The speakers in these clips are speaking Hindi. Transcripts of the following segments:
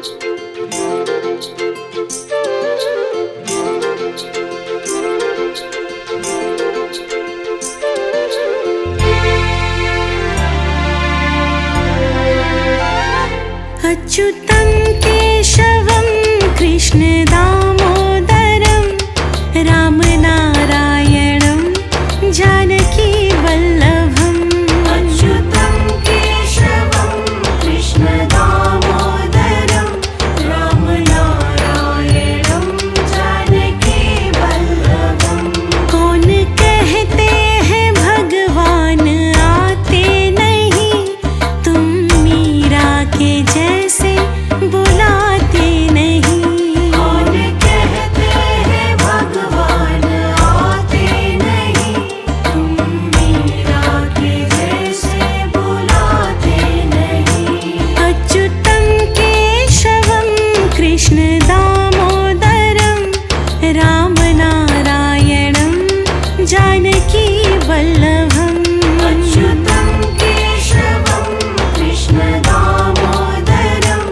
अच्युतं केशवं कृष्ण दामोदरं रामनारायणं जानकी वल्लभम्। अच्युतं केशवं कृष्ण दामोदरं रामनारायणं जानकी वल्लभम्। कौन कहते हैं भगवान आते नहीं, तुम मीरा के जैसे बुलाते नहीं। कौन कहते हैं भगवान आते नहीं, तुम मीरा के जैसे बुलाते नहीं। अच्युतं केशवं कृष्ण दामोदरं रामनारायणं जानकी वल्लभम्। अच्युतं केशवं कृष्ण दामोदरं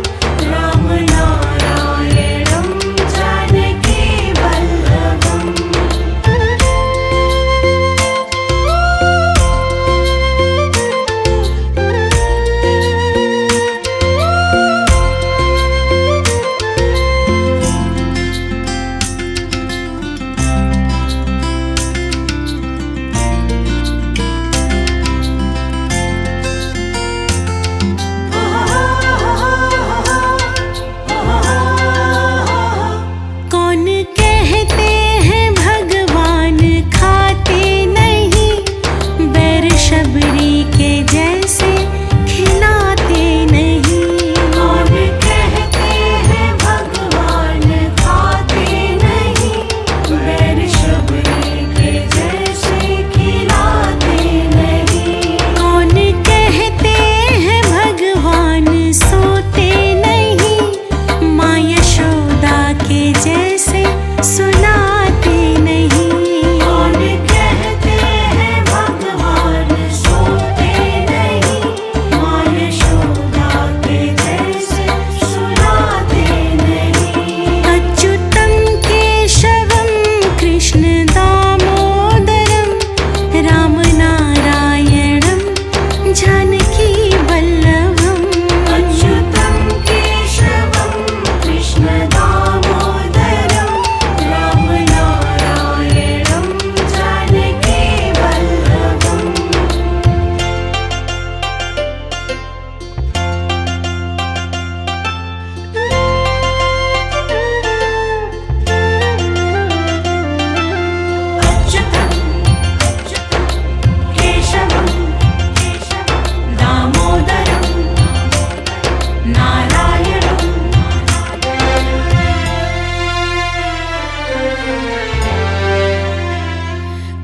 रामनारायणं जानकी वल्लभम्। कौन कहते हैं भगवान खाते नहीं, बैर शबरी के जैसे खिलाते नहीं। कौन कहते हैं भगवान खाते नहीं, बैर शबरी के जैसे खिलाते नहीं। कौन कहते हैं भगवान सोते नहीं, माँ यशोदा के जैसे सुनाते नहीं। कौन कहते हैं भगवान सोते नहीं, माँ यशोदा के जैसे सुनाते नहीं। अच्युतं केशवं कृष्ण दामोदरं रामनारायणं जानकी वल्लभम्। अच्युतं केशवं कृष्ण दामोदरं रामनारायणं जानकी वल्लभम्। अच्युतं केशवं दामोदरं नारायणं।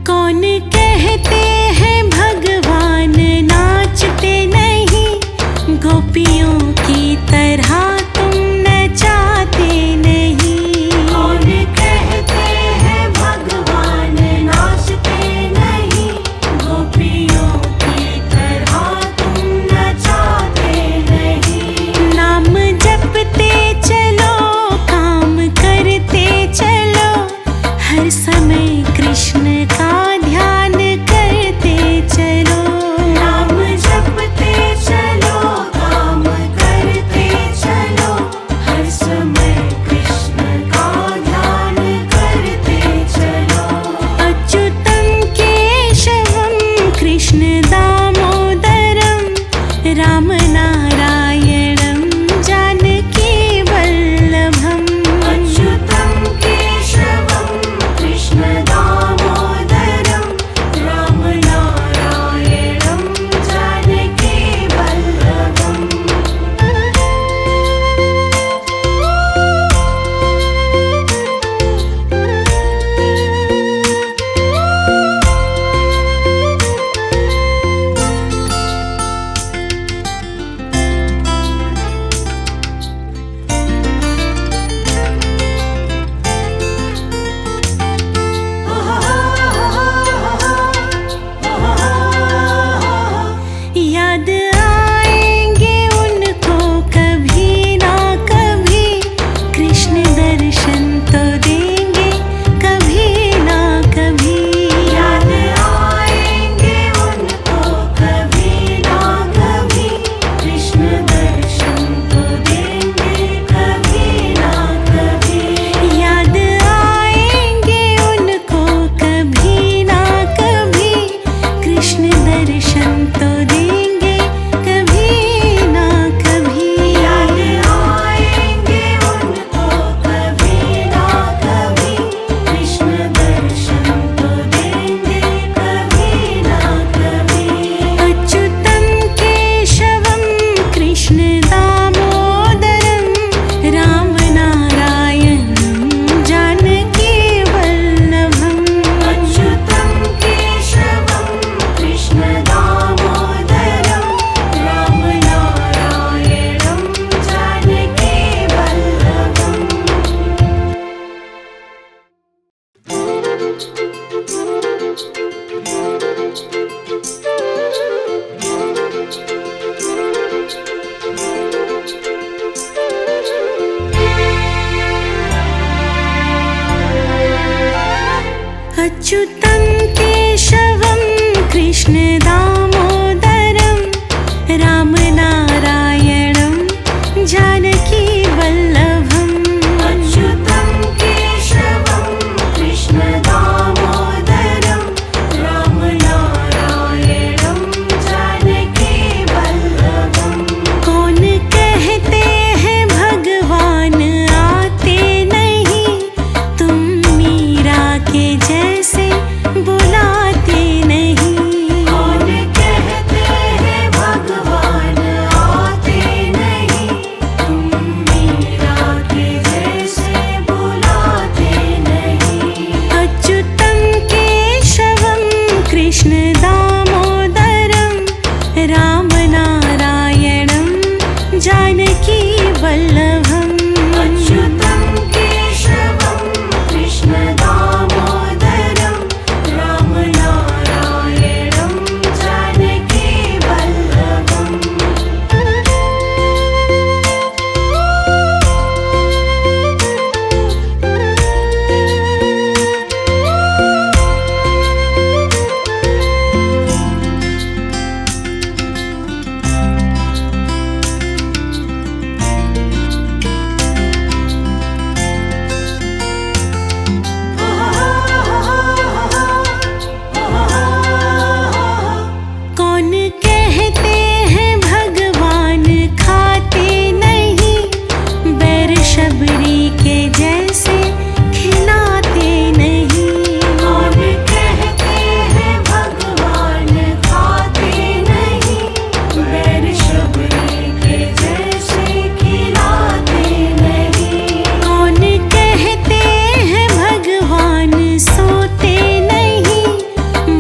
कौन कहते हैं भगवान नाचते नहीं, गोपियों की तरह तुम नचाते नहीं। कौन कहते हैं भगवान नाचते नहीं, गोपियों की तरह तुम नचाते नहीं। नाम जपते चलो, काम करते चलो, हर समय कृष्ण का ध्यान करते चलो। नाम जपते चलो, काम करते चलो, हर समय कृष्ण का ध्यान करते चलो। अच्युतं केशवं कृष्ण दामोदरं रामनारायणं जानकी वल्लभम्। अच्युतं केशवं कृष्ण दामोदरं रामनारायणं जानकी वल्लभम्। अच्युतं केशवं कृष्ण दामोदरं रामनारायणं जानकी वल्लभम् अच्युतं केशवं कृष्ण दामोदरं रामनारायणं जानकी वल्लभम् कौन कहते हैं भगवान आते नहीं, तुम मीरा के जैसे बुलाते नहीं। कौन कहते हैं भगवान आते नहीं, तुम मीरा के जैसे बुलाते नहीं। अच्युतं केशवं कृष्ण दामोदरं रामनारायणं जानकी वल्लभम् अच्युतं केशवं कृष्ण दामोदरं रामनारायणं जानकी वल्लभम् कौन कहते हैं भगवान खाते नहीं, बैर शबरी के जैसे खिलाते नहीं। कौन कहते हैं भगवान खाते नहीं, बैर शबरी के जैसे खिलाते नहीं। कौन कहते हैं भगवान सोते नहीं,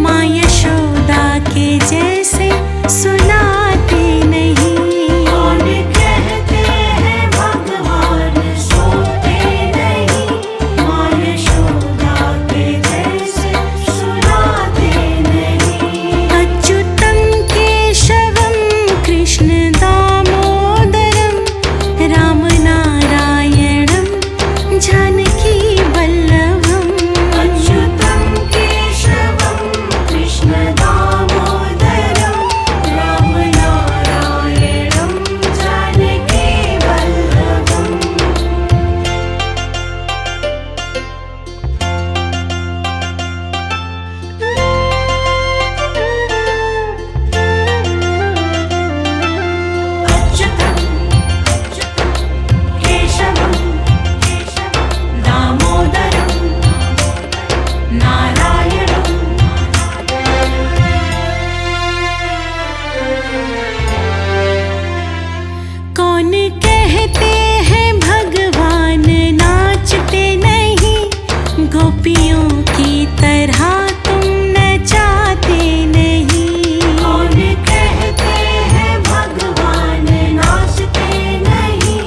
माँ यशोदा के जैसे सुनाते नहीं। कौन कहते हैं भगवान सोते नहीं, माँ यशोदा के जैसे सुनाते नहीं। अच्युतं केशवं कृष्ण दामोदरं रामनारायणं जानकी वल्लभम् अच्युतं केशवं कृष्ण दामोदरं रामनारायणं जानकी वल्लभम् अच्युतं केशवं दामोदरं नारायणं कौन कहते हैं भगवान नाचते नहीं, गोपियों की तरह तुम नचाते नहीं। कौन कहते हैं भगवान नाचते नहीं,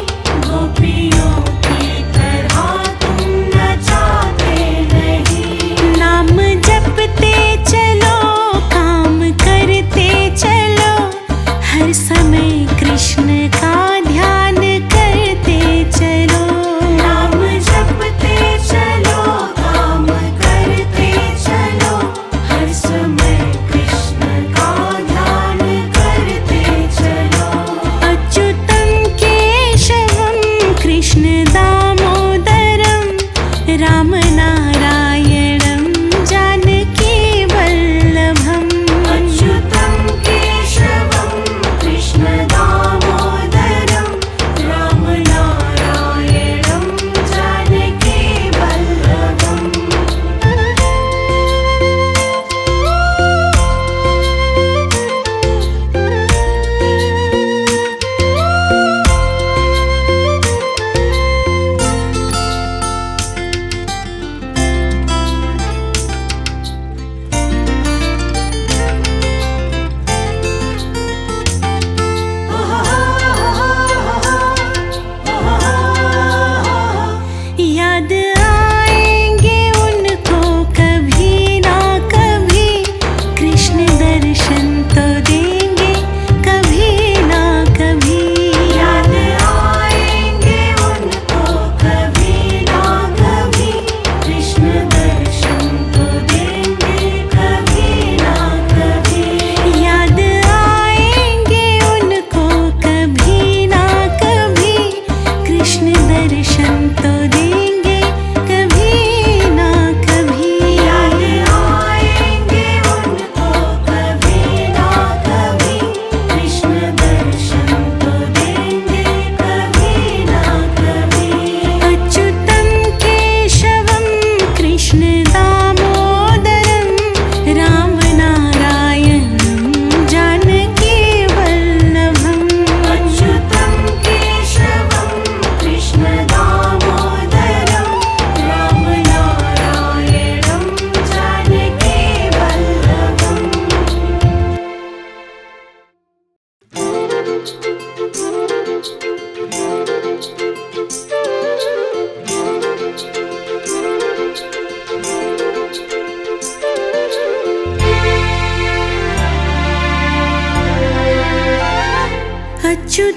गोपियों की तरह तुम नचाते नहीं। नाम जपते चलो, काम करते चलो, हर समय कृष्ण का ध्यान करते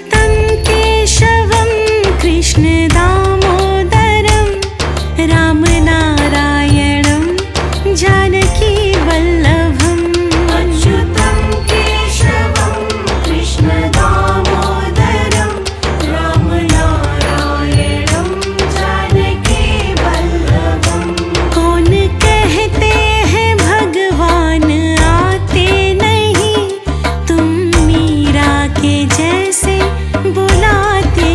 अच्युतं केशवं कृष्ण दामोदरं रामनारायणं जानकी वल्लभम् अच्युतं केशवं कृष्ण दामोदरं रामनारायणं जानकी वल्लभम्। कौन कहते हैं भगवान आते नहीं, तुम मीरा के जैसे बुलाते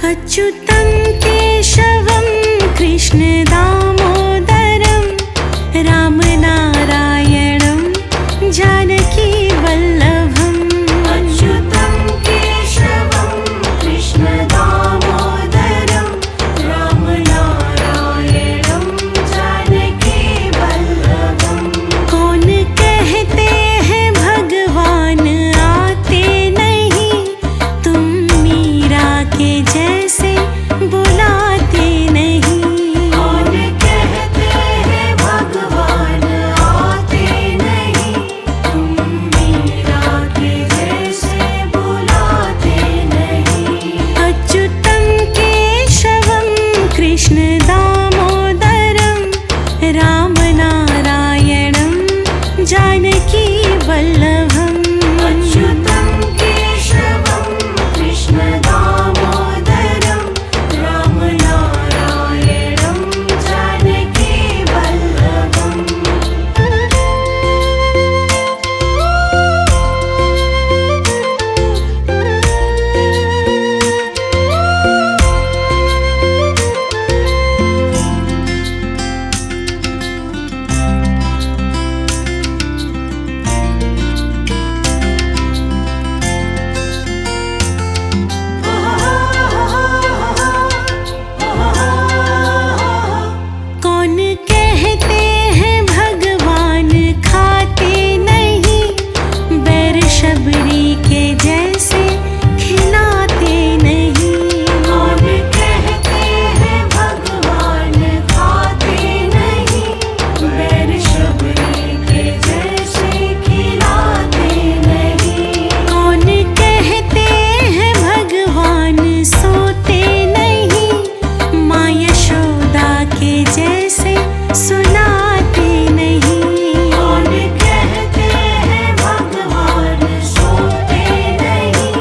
अच्युतं केशवं कृष्ण दामोदरं रामनारायणं जानकी वल्लभम् अच्युतं केशवं कृष्ण दामोदरं रामनारायणं जानकी वल्लभम् कौन कहते हैं भगवान आते नहीं, तुम मीरा के जैसे बुलाते नहीं। कौन कहते हैं भगवान आते नहीं, तुम मीरा के जैसे बुलाते नहीं। अच्युतं केशवं कृष्ण दामोदरं रामनारायणं जानकी वल्लभम् अच्युतं केशवं कृष्ण दामोदरं रामनारायणं जानकी वल्लभम् कौन कहते हैं भगवान खाते नहीं, बैर शबरी के जैसे खिलाते नहीं। कौन कहते हैं भगवान खाते नहीं, बैर शबरी के जैसे खिलाते नहीं। कौन कहते हैं भगवान सोते नहीं, माँ यशोदा के जैसे सुनाते नहीं। कौन कहते हैं भगवान सोते नहीं,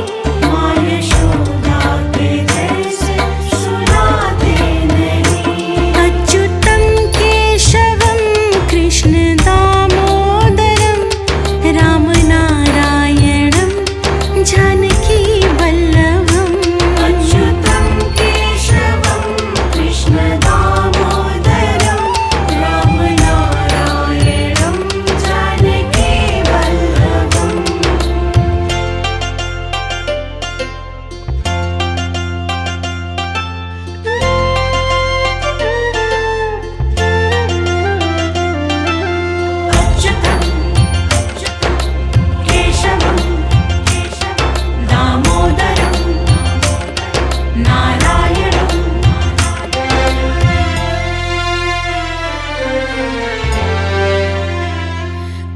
माँ यशोदा के जैसे सुनाते नहीं। अच्युतं केशवं कृष्ण दामोदरं रामनारायणं जानकी वल्लभम् अच्युतं केशवं कृष्ण दामोदरं रामनारायणं जानकी वल्लभम् अच्युतं केशवं दामोदरं नारायणं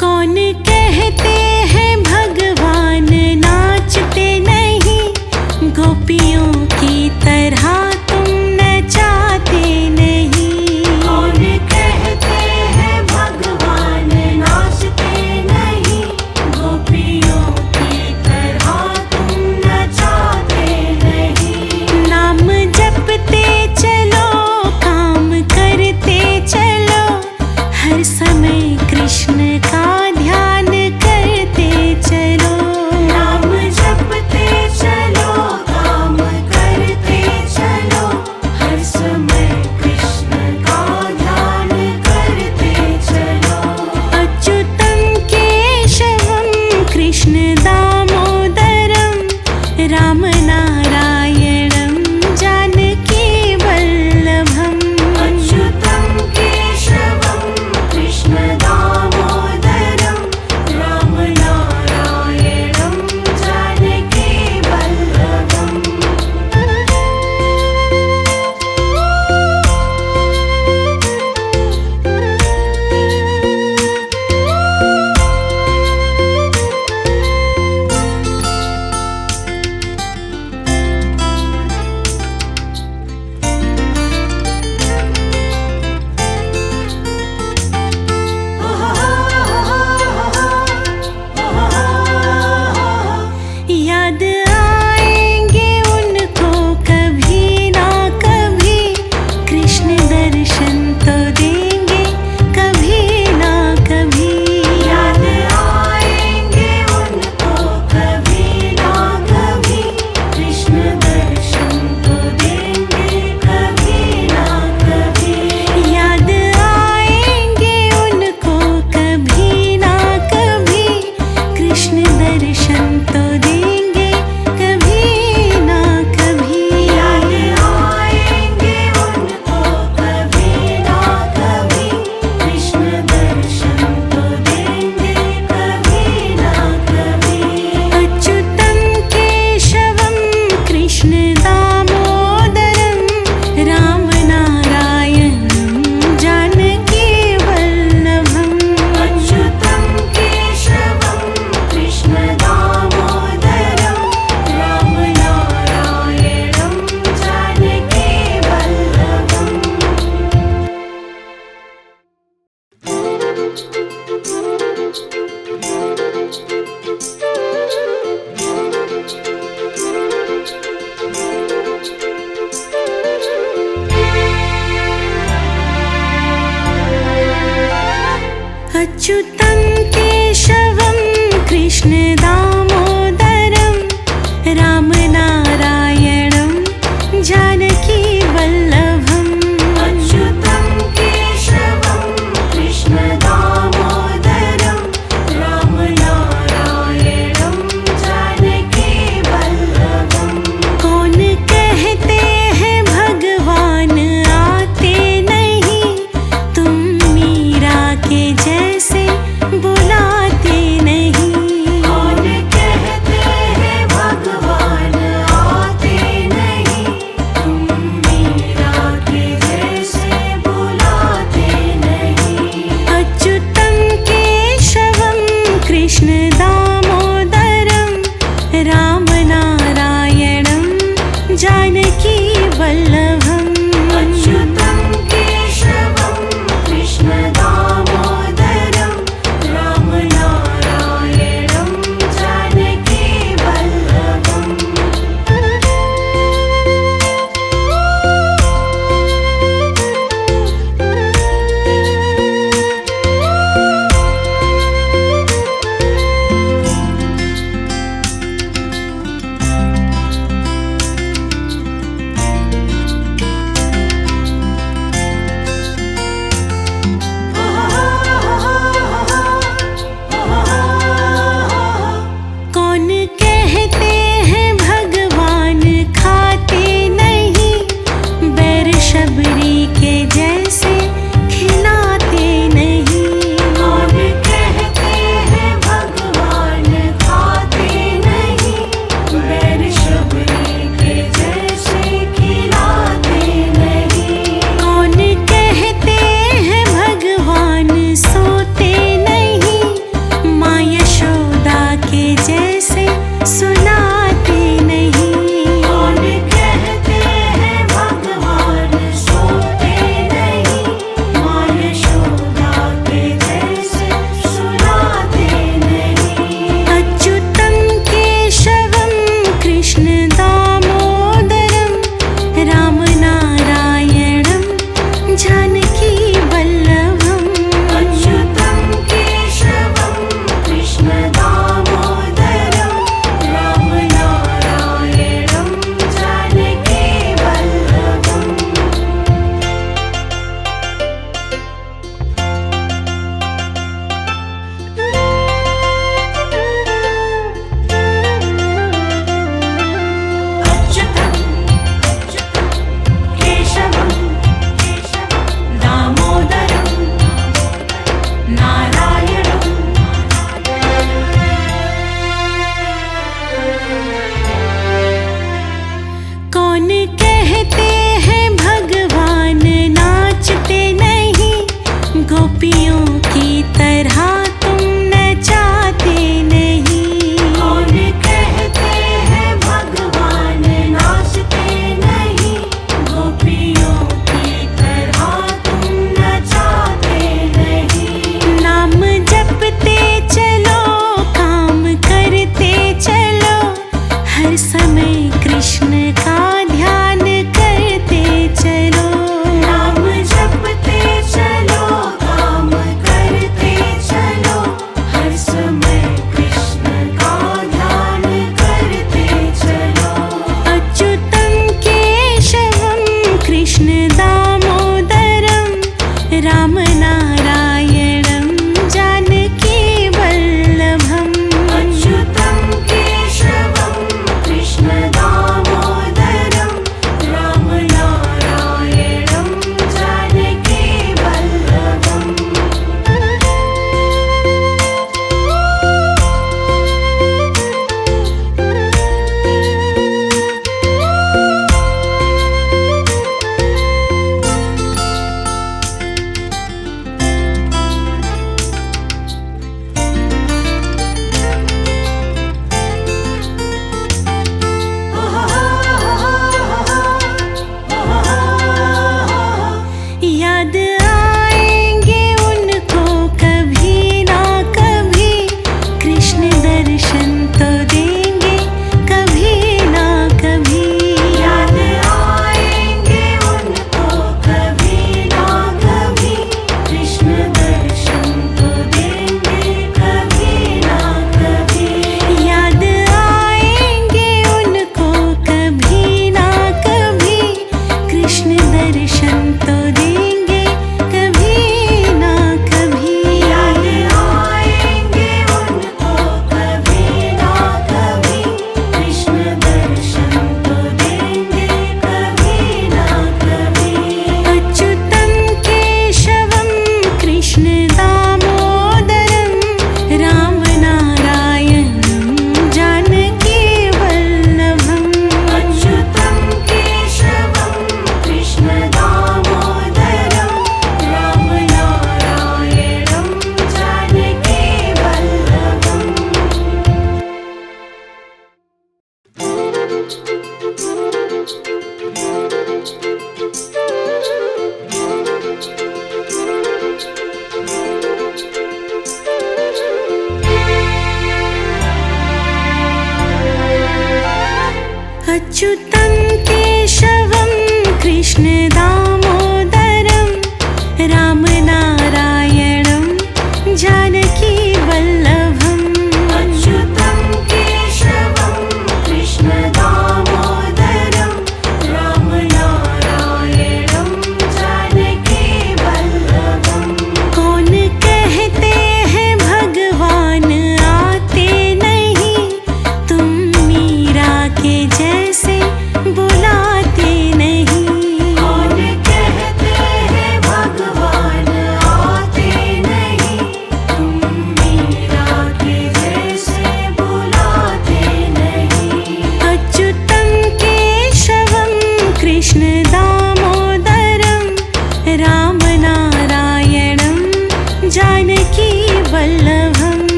कौन कहते हैं भगवान नाचते नहीं, गोपियों की तरह तुम नचाते नहीं। कौन कहते हैं भगवान नाचते नहीं, गोपियों की तरह तुम नचाते नहीं। नाम जपते चलो, काम करते चलो, हर समय कृष्ण का ध्यान करते चलो। नाम जपते चलो, काम करते चलो, हर समय कृष्ण का ध्यान करते चलो। अच्युतं केशवं कृष्ण दामोदरं रामनारायणं जानकी वल्लभम् अच्युतं केशवं कृष्ण दामोदरं रामनारायणं जानकी वल्लभम् कृष्ण दर्शन तो देंगे कभी ना कभी। याद आएंगे उनको कभी ना कभी, कृष्ण दर्शन तो देंगे कभी ना कभी। अच्युतं केशवं कृष्ण दामोदरं रामनारायणं जानकी वल्लभम्। अच्युतं केशवं कृष्ण दामोदरं रामनारायणं जानकी वल्लभम्। अच्युतं केशवं कृष्ण दामोदरं रामनारायणं जानकी वल्लभम्। अच्युतं केशवं कृष्ण दामोदरं रामनारायणं जानकी वल्लभम्। कौन कहते हैं भगवान आते नहीं, तुम मीरा के जैसे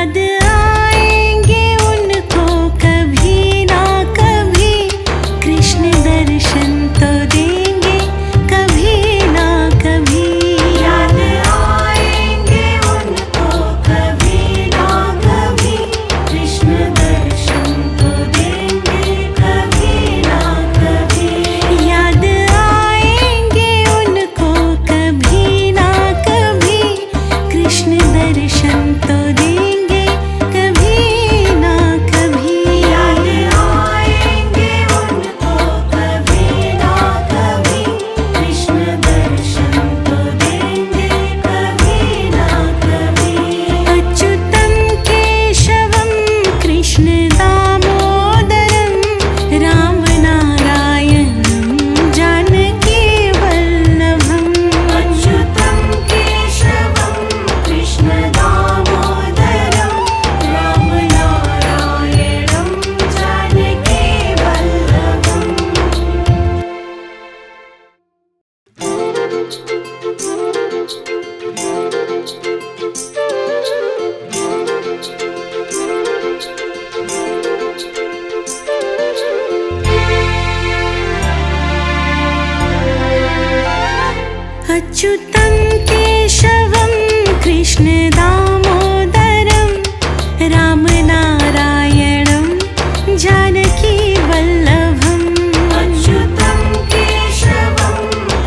याद आएंगे उनको कभी ना कभी, कृष्ण दर्शन तो देंगे कभी ना कभी। याद आएंगे उनको कभी ना कभी, कृष्ण दर्शन तो देंगे कभी ना कभी। याद आएंगे उनको कभी ना कभी, कृष्ण दर्शन तो देंगे कभी ना कभी। याद आएंगे उनको कभी ना कभी, कृष्ण दर्शन तो देंगे कभी ना कभी। अच्युतं केशवं कृष्ण दामोदरं, राम नारायणं जानकी वल्लभम्। अच्युतं केशवं कृष्ण दामोदरं, राम नारायणं जानकी वल्लभम्। अच्युतं केशवं कृष्ण दामोदरं, राम नारायणं जानकी वल्लभम्। अच्युतं केशवं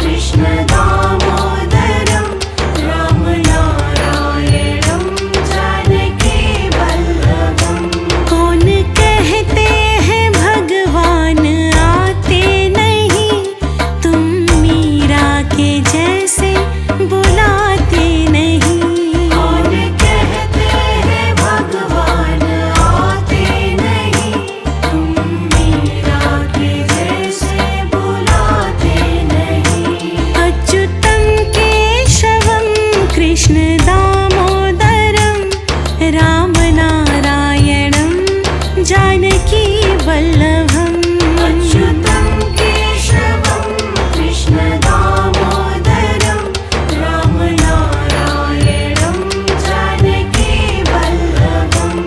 कृष्ण दामोदरं, राम नारायणं जानकी वल्लभम्। कौन कहते हैं भगवान आते नहीं, तुम मीरा के जैसे बुलाते नहीं। कौन कहते हैं भगवान आते नहीं, तुम मीरा के जैसे बुलाते नहीं। अच्युतं केशवं कृष्ण दामोदरं, राम नारायणं जानकी वल्लभम्। अच्युतं केशवं कृष्ण दामोदरं, राम नारायणं जानकी वल्लभम्।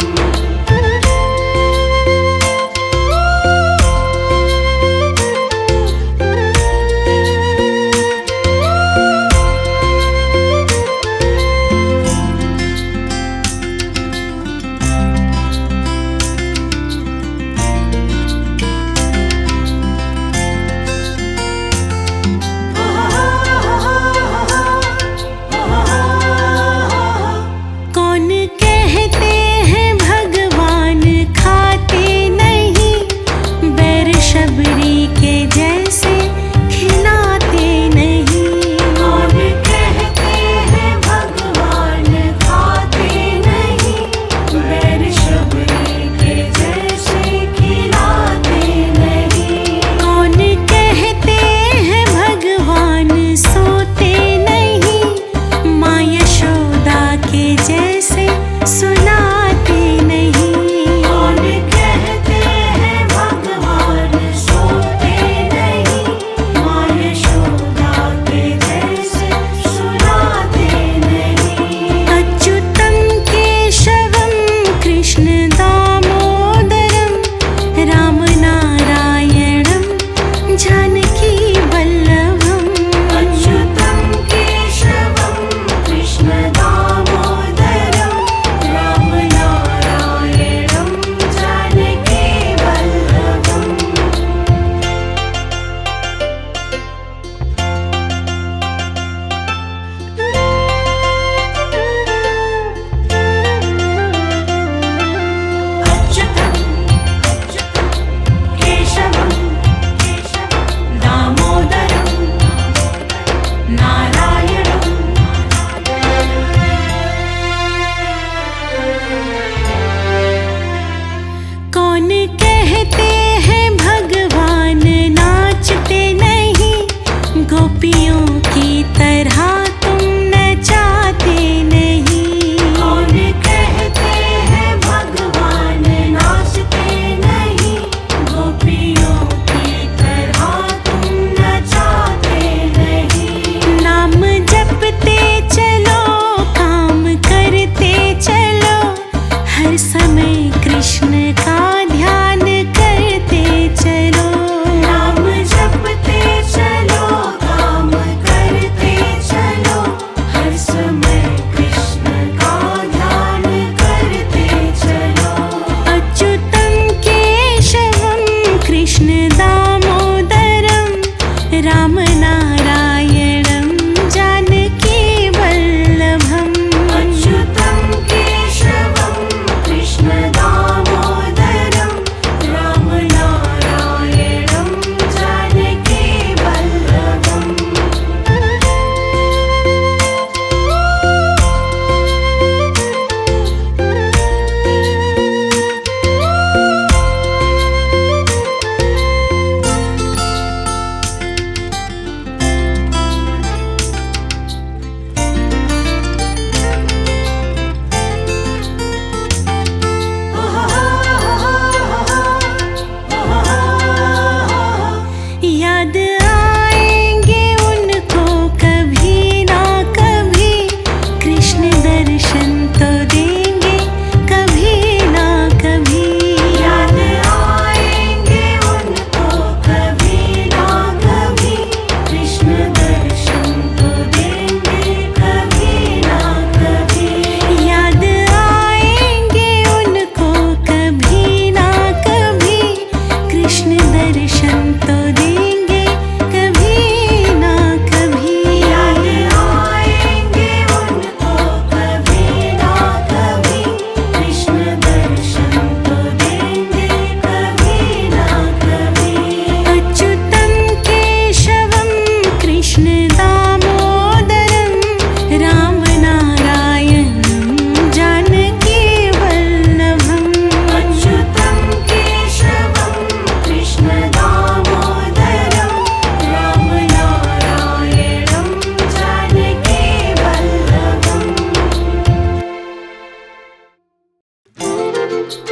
अच्युतं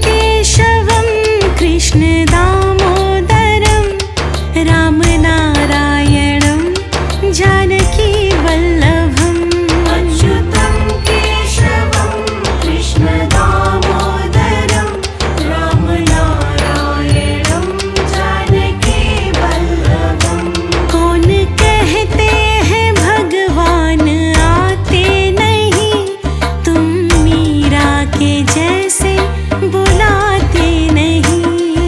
केशवं कृष्ण दामोदरं रामनारायणं जानकी वल्लभम् अच्युतं केशवं कृष्ण दामोदरं रामनारायणं जानकी वल्लभम्। कौन कहते हैं भगवान आते नहीं, तुम मीरा के जैसे बुलाते नहीं।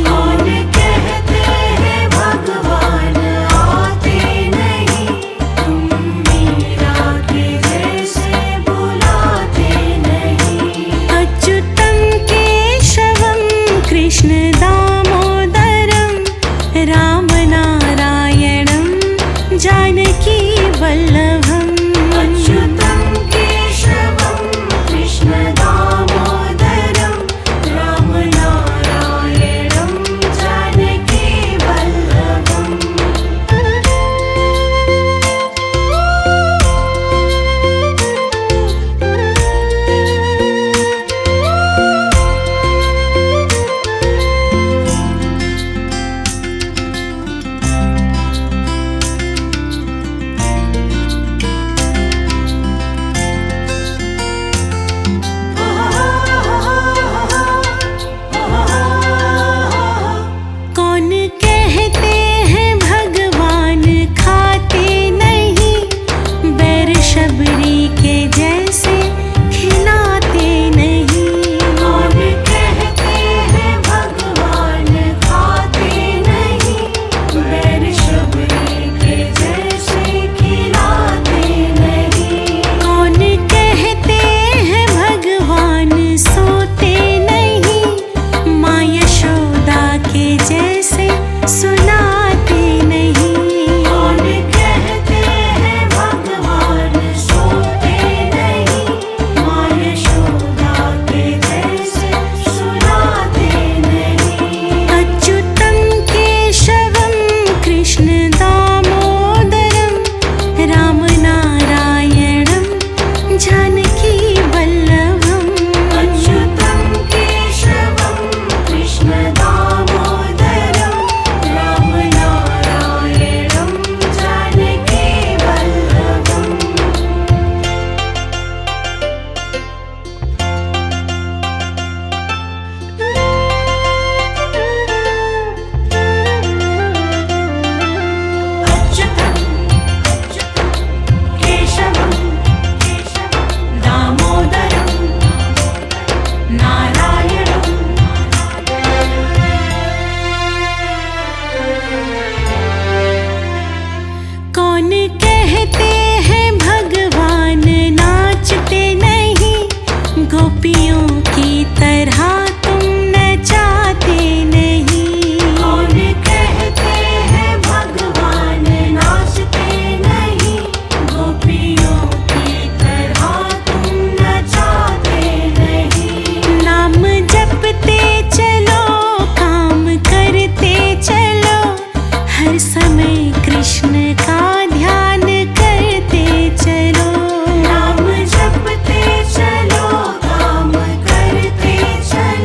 कौन कहते हैं भगवान आते नहीं, तुम मीरा के जैसे बुलाते नहीं। अच्युतं केशवं कृष्ण दामोदरं रामनारायणं जानकी वल्लभम् अच्युतं केशवं कृष्ण दामोदरं रामनारायणं जानकी वल्लभम्। कौन कहते हैं भगवान खाते नहीं, बैर शबरी के जैसे खिलाते नहीं। कौन कहते हैं भगवान खाते नहीं, बैर शबरी के जैसे खिलाते नहीं। कौन कहते हैं भगवान सोते नहीं, माँ यशोदा के जैसे सुनाते नहीं। कौन कहते हैं भगवान सोते नहीं, माँ यशोदा के जैसे सुनाते नहीं। अच्युतं केशवं कृष्ण दामोदरं रामनारायणं जानकी वल्लभम् अच्युतं केशवं कृष्ण दामोदरं रामनारायणं जानकी वल्लभम्। अच्युतं केशवं दामोदरं नारायणं कौन कहते हैं भगवान नाचते नहीं, गोपियों की तरह तुम नचाते नहीं। कौन कहते हैं भगवान नाचते नहीं, गोपियों की तरह तुम नचाते नहीं। नाम जपते चलो, काम करते चलो, हर समय कृष्ण का ध्यान करते चलो। नाम जपते चलो, काम करते चलो,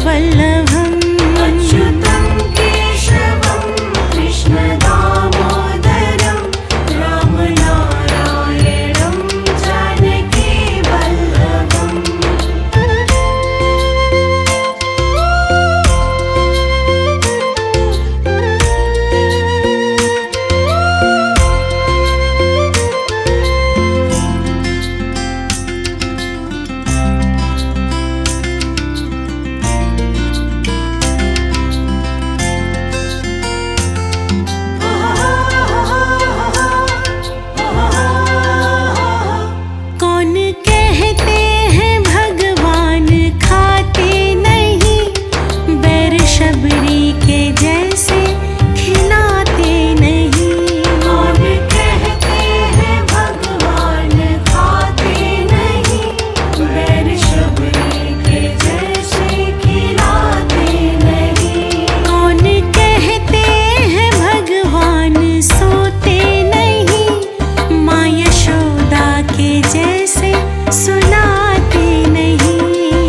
वल्लभम् अच्युतं केशवं कृष्ण दामोदरं रामनारायणं जानकी वल्लभम् कौन कहते हैं भगवान खाते नहीं, बैर शबरी के जैसे खिलाते नहीं। कौन कहते हैं भगवान खाते नहीं, बैर शबरी के जैसे खिलाते नहीं। कौन कहते हैं भगवान सोते नहीं, माँ यशोदा के जैसे सुलाते नहीं।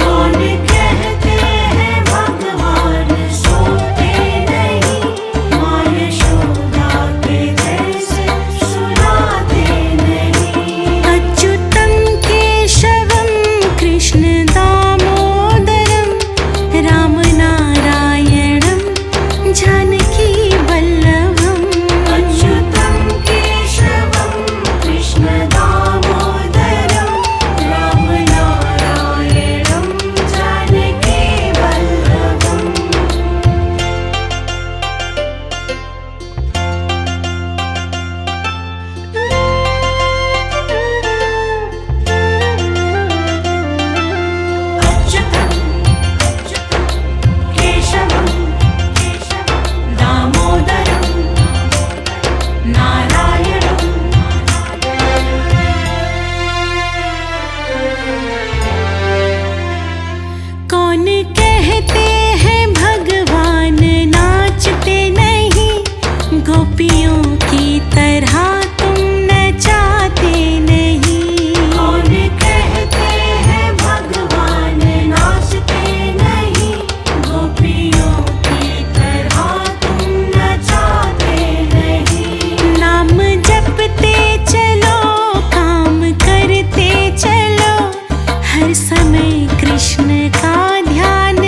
कौन कहते हैं भगवान सोते नहीं, माँ यशोदा के जैसे सुलाते नहीं। अच्युतं केशवं कृष्ण दामोदरं रामनारायणं जानकी वल्लभम् अच्युतं केशवं कृष्ण दामोदरं रामनारायणं जानकी वल्लभम् अच्युतं केशवं दामोदरं नारायणं कौन कहते हैं भगवान नाचते नहीं, गोपियों की तरह तुम नचाते नहीं। कौन कहते हैं भगवान नाचते नहीं, गोपियों की तरह तुम नचाते नहीं। नाम जपते चलो, काम करते चलो, हर समय कृष्ण का ध्यान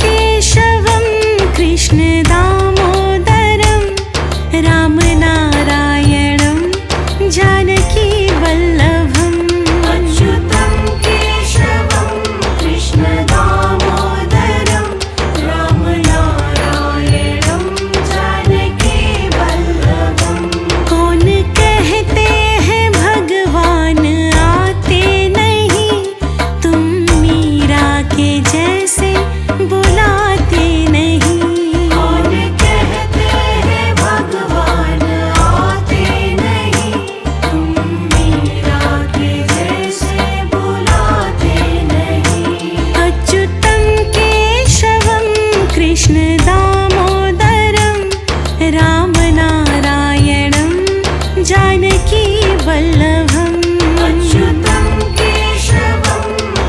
केशवं कृष्ण दामोदरं रामनारायणं जानकी वल्लभम् अच्युतं केशवं कृष्ण दामोदरं रामनारायणं जानकी वल्लभम् कौन कहते हैं भगवान आते नहीं, तुम मीरा के जैसे बुलाते नहीं। कौन कहते हैं भगवान आते नहीं, तुम मीरा के जैसे बुलाते नहीं। अच्युतं केशवं कृष्ण दामोदरं रामनारायणं जानकी वल्लभम् अच्युतं केशवं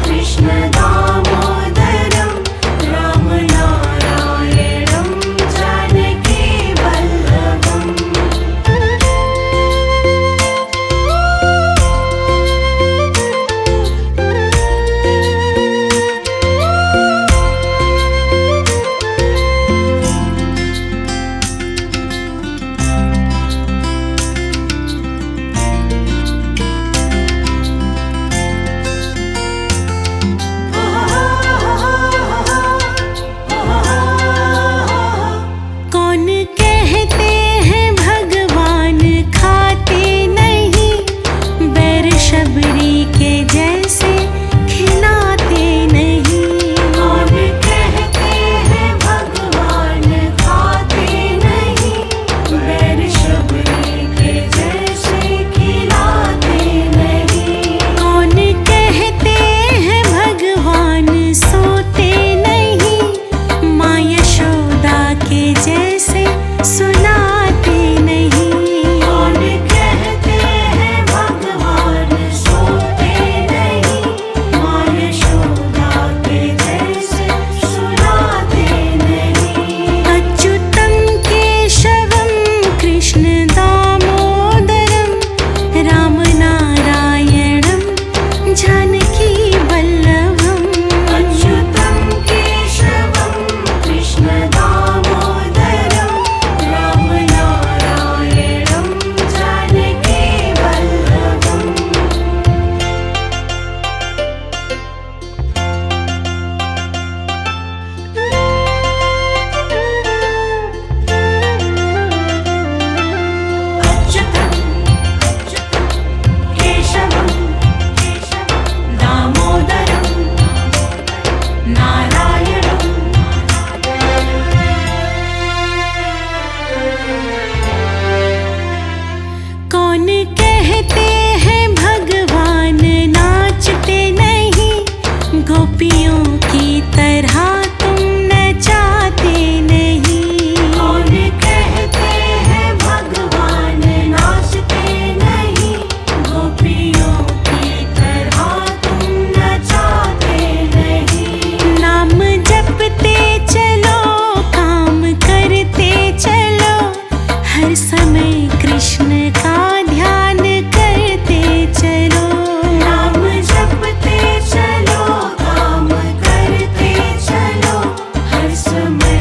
कृष्ण दामोदरं रामनारायणं जानकी वल्लभम् कौन कहते हैं भगवान खाते नहीं, बैर शबरी के जैसे खिलाते नहीं। कौन कहते हैं भगवान खाते नहीं, बैर शबरी के जैसे खिलाते नहीं। कौन कहते हैं भगवान सोते नहीं, माँ यशोदा के जैसे सुलाते नहीं। कौन कहते हैं भगवान सोते नहीं, माँ यशोदा के जैसे सुलाते नहीं। अच्युतं केशवं कृष्ण दामोदरं रामनारायणं जानकी वल्लभम् अच्युतं केशवं कृष्ण दामोदरं रामनारायणं जानकी वल्लभम् अच्युतं केशवं दामोदरं नारायणं कौन कहते हैं भगवान नाचते नहीं, गोपियों की तरह तुम नचाते नहीं। कौन कहते हैं भगवान नाचते नहीं, गोपियों की तरह तुम नचाते नहीं। नाम जपते चलो, काम करते चलो, हर समय कृष्ण का ध्यान करते चलो। नाम जपते चलो, काम करते चलो, हर समय